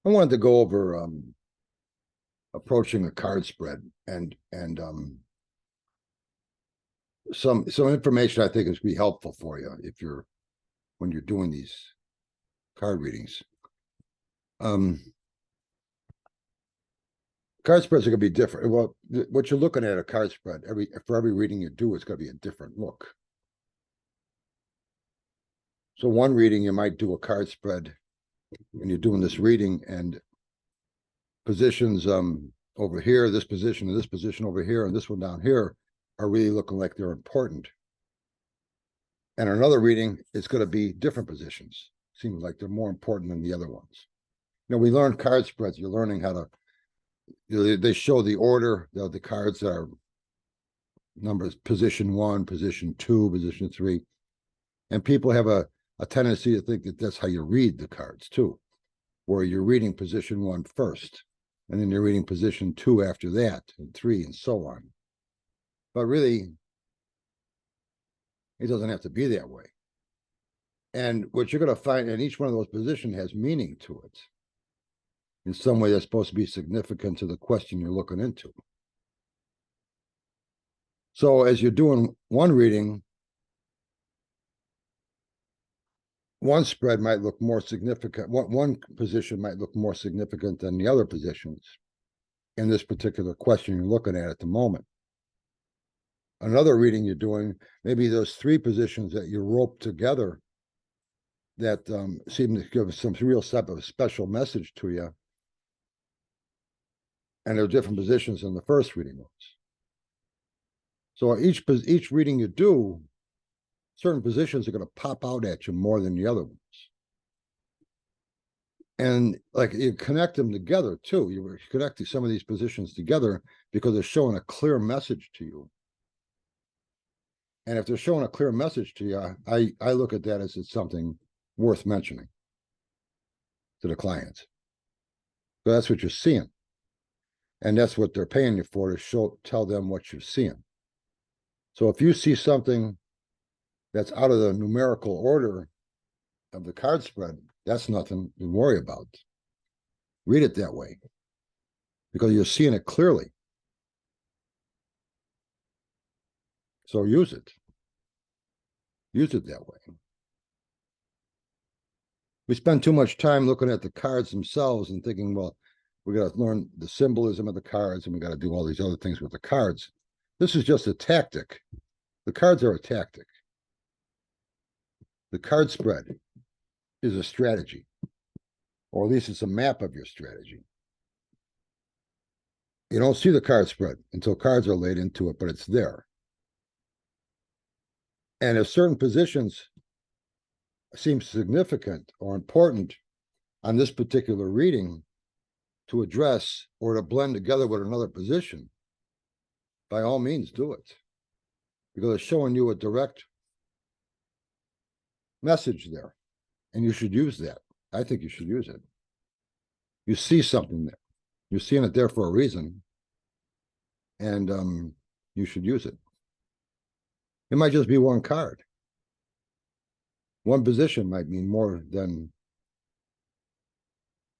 I wanted to go over approaching a card spread and some information I think is be helpful for you if you're when you're doing these card readings. Card spreads are going to be different. Well, what you're looking at a card spread for every reading you do, it's going to be a different look. So one reading you might do a card spread when you're doing this reading, and positions over here, this position and this position over here, and this one down here are really looking like they're important. And another reading, it's going to be different positions. Seems like they're more important than the other ones. You know, we learn card spreads. You're learning how to, they show the order of the cards that are numbers, position 1, position 2, position 3. And people have a tendency to think that that's how you read the cards too, where you're reading position 1 first, and then you're reading position 2 after that, and 3, and so on. But really, it doesn't have to be that way. And what you're going to find in each one of those positions has meaning to it in some way that's supposed to be significant to the question you're looking into. So as you're doing one reading, one spread might look more significant. One position might look more significant than the other positions in this particular question you're looking at the moment. Another reading you're doing, maybe those 3 positions that you rope together that seem to give some real type of special message to you. And there are different positions in the first reading was. So each reading you do, certain positions are going to pop out at you more than the other ones. And like you connect them together too. You're connecting some of these positions together because they're showing a clear message to you. And if they're showing a clear message to you, I look at that as it's something worth mentioning to the clients. So that's what you're seeing. And that's what they're paying you for, to tell them what you're seeing. So if you see something that's out of the numerical order of the card spread, that's nothing to worry about. Read it that way because you're seeing it clearly. So use it. Use it that way. We spend too much time looking at the cards themselves and thinking, well, we got to learn the symbolism of the cards and we got to do all these other things with the cards. This is just a tactic. The cards are a tactic. The card spread is a strategy, or at least it's a map of your strategy. You don't see the card spread until cards are laid into it, but it's there. And if certain positions seem significant or important on this particular reading to address or to blend together with another position, by all means do it, because it's showing you a direct message there, and you should use that. I think you should use it. You see something there. You're seeing it there for a reason, and you should use it. It might just be one card. One position might mean more than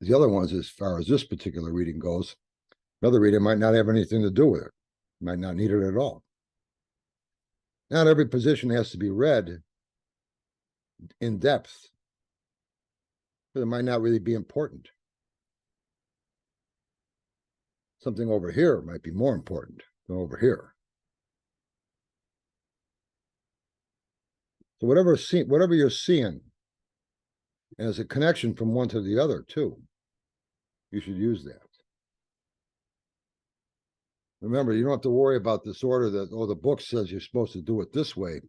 the other ones as far as this particular reading goes. Another reading might not have anything to do with it. Might not need it at all. Not every position has to be read in depth. But it might not really be important. Something over here might be more important than over here. So whatever you're seeing, and as a connection from one to the other too, you should use that. Remember, you don't have to worry about this order that, oh, the book says you're supposed to do it this way.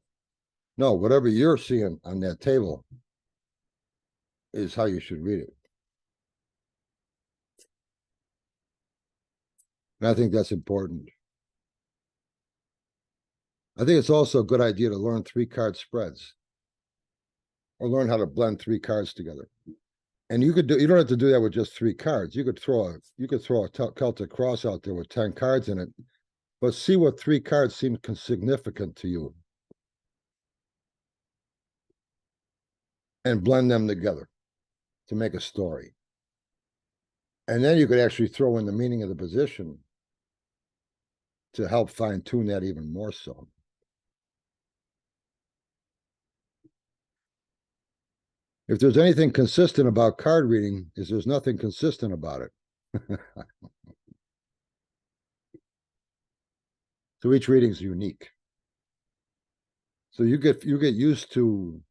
No, whatever you're seeing on that table is how you should read it. And I think that's important. I think it's also a good idea to learn 3-card spreads or learn how to blend 3 cards together. And you don't have to do that with just 3 cards. You could throw a Celtic cross out there with 10 cards in it, but see what 3 cards seem significant to you and blend them together to make a story. And then you could actually throw in the meaning of the position to help fine tune that even more so. If there's anything consistent about card reading, is there's nothing consistent about it. So each reading is unique. So you get used to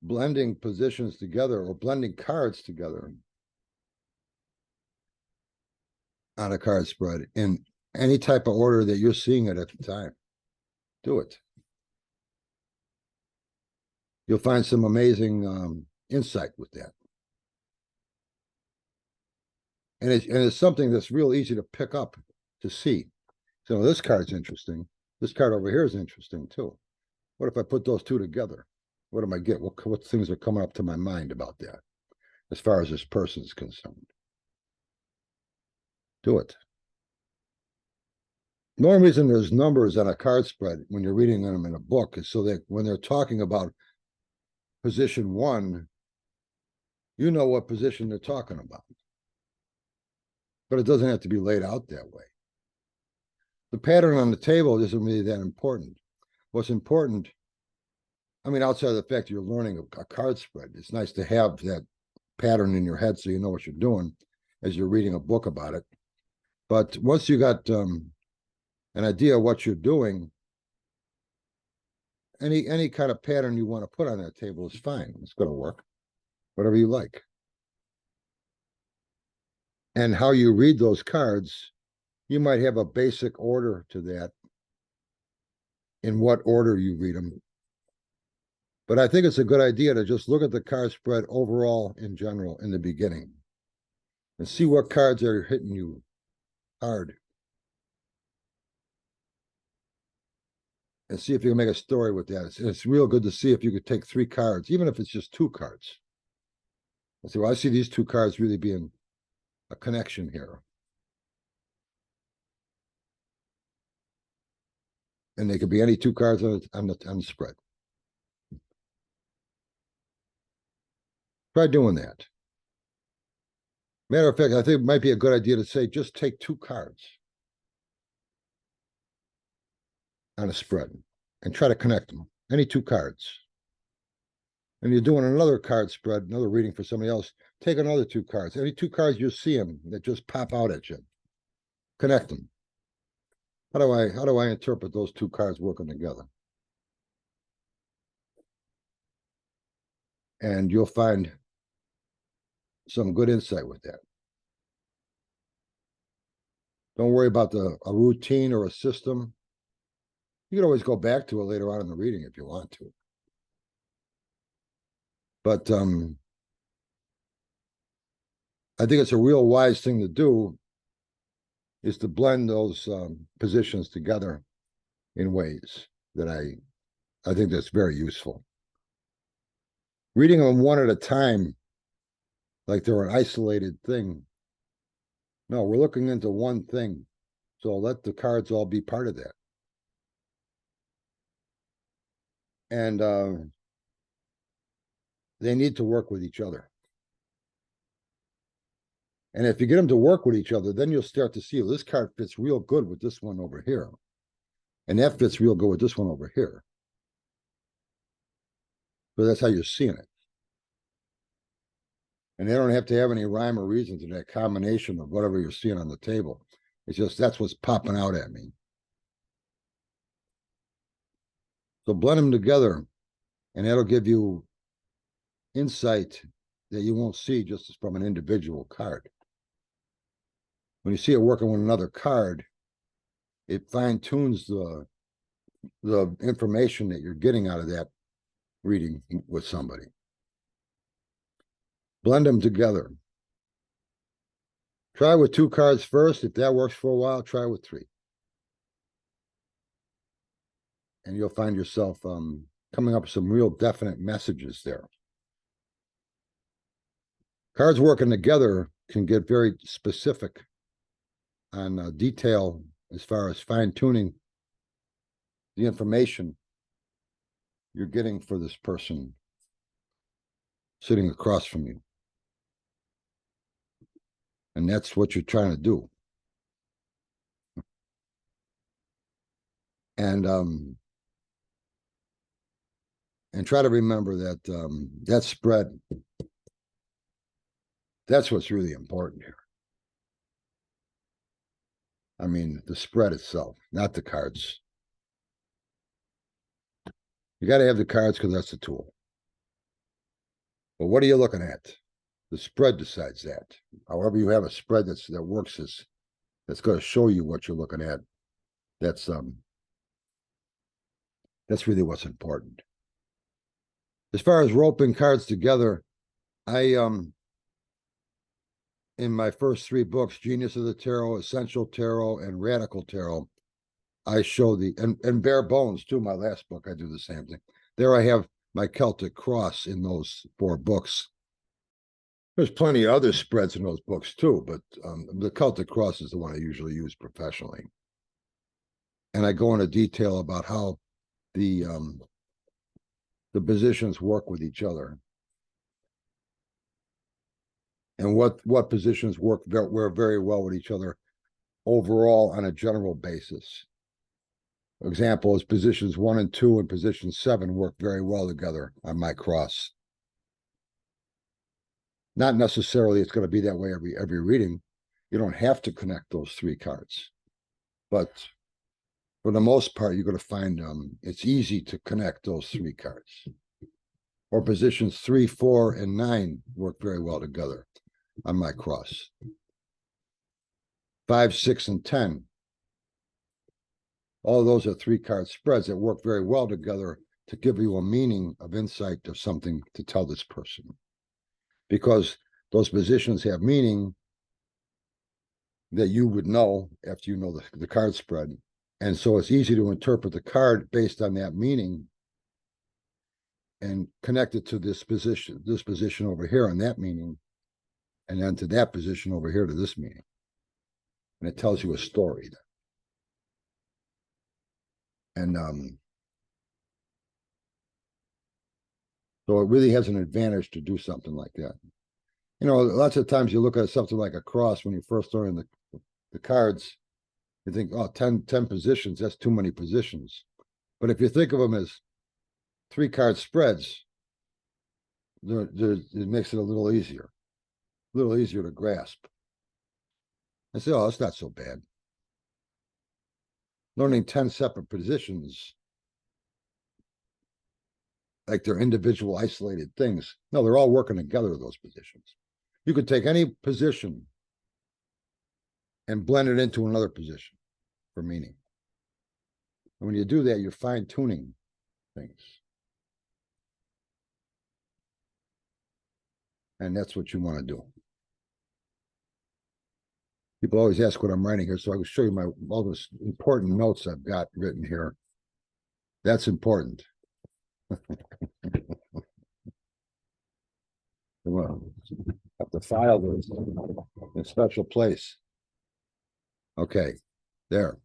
blending positions together or blending cards together on a card spread in any type of order that you're seeing it at the time. Do it. You'll find some amazing insight with that. And it's something that's real easy to pick up to see. So this card's interesting. This card over here is interesting too. What if I put those two together? What do I get? What things are coming up to my mind about that as far as this person is concerned? Do it. The only reason there's numbers on a card spread when you're reading them in a book is so that when they're talking about position one, you know what position they're talking about. But it doesn't have to be laid out that way. The pattern on the table isn't really that important. What's important, I mean, outside of the fact you're learning a card spread, it's nice to have that pattern in your head so you know what you're doing as you're reading a book about it. But once you got an idea of what you're doing, any kind of pattern you want to put on that table is fine. It's going to work, whatever you like. And how you read those cards, you might have a basic order to that, in what order you read them. But I think it's a good idea to just look at the card spread overall in general in the beginning and see what cards are hitting you hard. And see if you can make a story with that. It's real good to see if you could take 3 cards, even if it's just 2 cards. I say, well, I see these 2 cards really being a connection here. And they could be any 2 cards on the spread. Try doing that. Matter of fact, I think it might be a good idea to say, just take 2 cards on a spread and try to connect them. Any 2 cards. And you're doing another card spread, another reading for somebody else, take another 2 cards. Any 2 cards you see them that just pop out at you. Connect them. How do I interpret those 2 cards working together? And you'll find some good insight with that. Don't worry about a routine or a system. You can always go back to it later on in the reading if you want to. But I think it's a real wise thing to do is to blend those positions together in ways that I think that's very useful. Reading them one at a time, like they're an isolated thing. No, we're looking into one thing. So let the cards all be part of that. And they need to work with each other. And if you get them to work with each other, then you'll start to see, well, this card fits real good with this one over here. And that fits real good with this one over here. So that's how you're seeing it. And they don't have to have any rhyme or reason to that combination of whatever you're seeing on the table. It's just, that's what's popping out at me. So blend them together, and that'll give you insight that you won't see just from an individual card. When you see it working with another card, it fine-tunes the information that you're getting out of that reading with somebody. Blend them together. Try with 2 cards first. If that works for a while, try with 3. And you'll find yourself coming up with some real definite messages there. Cards working together can get very specific on detail as far as fine-tuning the information you're getting for this person sitting across from you. And that's what you're trying to do. And try to remember that that spread, that's what's really important here. I mean, the spread itself, not the cards. You got to have the cards because that's the tool. But what are you looking at? The spread decides that. However, you have a spread that works that's going to show you what you're looking at. That's really what's important. As far as roping cards together, I in my first 3 books, Genius of the Tarot, Essential Tarot, and Radical Tarot, I show and Bare Bones too, my last book, I do the same thing. There I have my Celtic Cross in those 4 books. There's plenty of other spreads in those books too, but the Celtic Cross is the one I usually use professionally. And I go into detail about how the positions work with each other. And what positions work very well with each other overall on a general basis. Example is positions 1 and 2 and position 7 work very well together on my cross. Not necessarily it's going to be that way every reading. You don't have to connect those 3 cards, but for the most part, you're going to find it's easy to connect those 3 cards. Or positions 3, 4, and 9 work very well together on my cross. 5, 6, and 10. All of those are 3-card spreads that work very well together to give you a meaning of insight of something to tell this person. Because those positions have meaning that you would know after you know the card spread. And so it's easy to interpret the card based on that meaning and connect it to this position over here on that meaning, and then to that position over here to this meaning. And it tells you a story. And so it really has an advantage to do something like that. You know, lots of times you look at something like a cross when you first learn the cards, you think, oh, 10 positions, that's too many positions. But if you think of them as 3-card spreads, it makes it a little easier to grasp. I say, oh, it's not so bad. Learning 10 separate positions, like they're individual isolated things. No, they're all working together, those positions. You could take any position and blend it into another position for meaning. And when you do that, you're fine-tuning things. And that's what you want to do. People always ask what I'm writing here, so I will show you all those important notes I've got written here. That's important. Well, have to file this in a special place. Okay, there.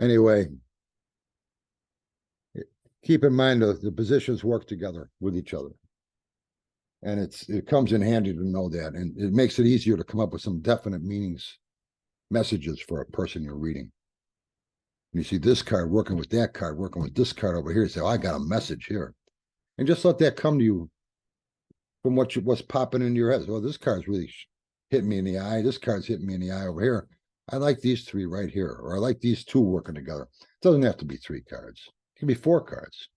Anyway, keep in mind the positions work together with each other. And it comes in handy to know that. And it makes it easier to come up with some definite messages for a person you're reading. You see this card working with that card, working with this card over here. You say, oh, I got a message here. And just let that come to you from what's popping in your head. Well, this card's really hitting me in the eye. This card's hitting me in the eye over here. I like these 3 right here, or I like these 2 working together. It doesn't have to be 3 cards. It can be 4 cards.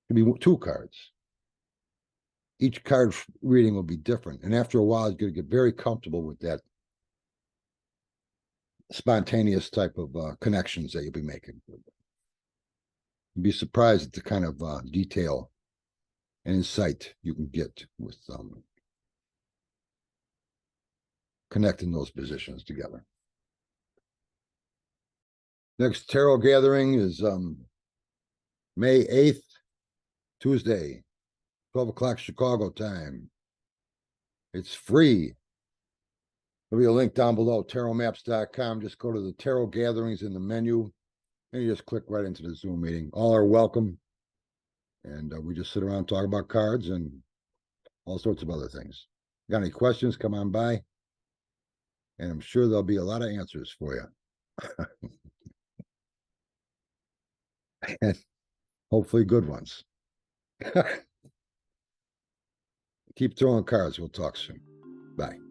It can be 2 cards. Each card reading will be different. And after a while, you're going to get very comfortable with that spontaneous type of connections that you'll be making. You'd be surprised at the kind of detail and insight you can get with connecting those positions together. Next tarot gathering is May 8th, Tuesday, 12 o'clock Chicago time. It's free. There'll be a link down below, tarotmaps.com. Just go to the tarot gatherings in the menu, and you just click right into the Zoom meeting. All are welcome. And we just sit around and talk about cards and all sorts of other things. Got any questions? Come on by. And I'm sure there'll be a lot of answers for you. And hopefully good ones. Keep throwing cards. We'll talk soon. Bye.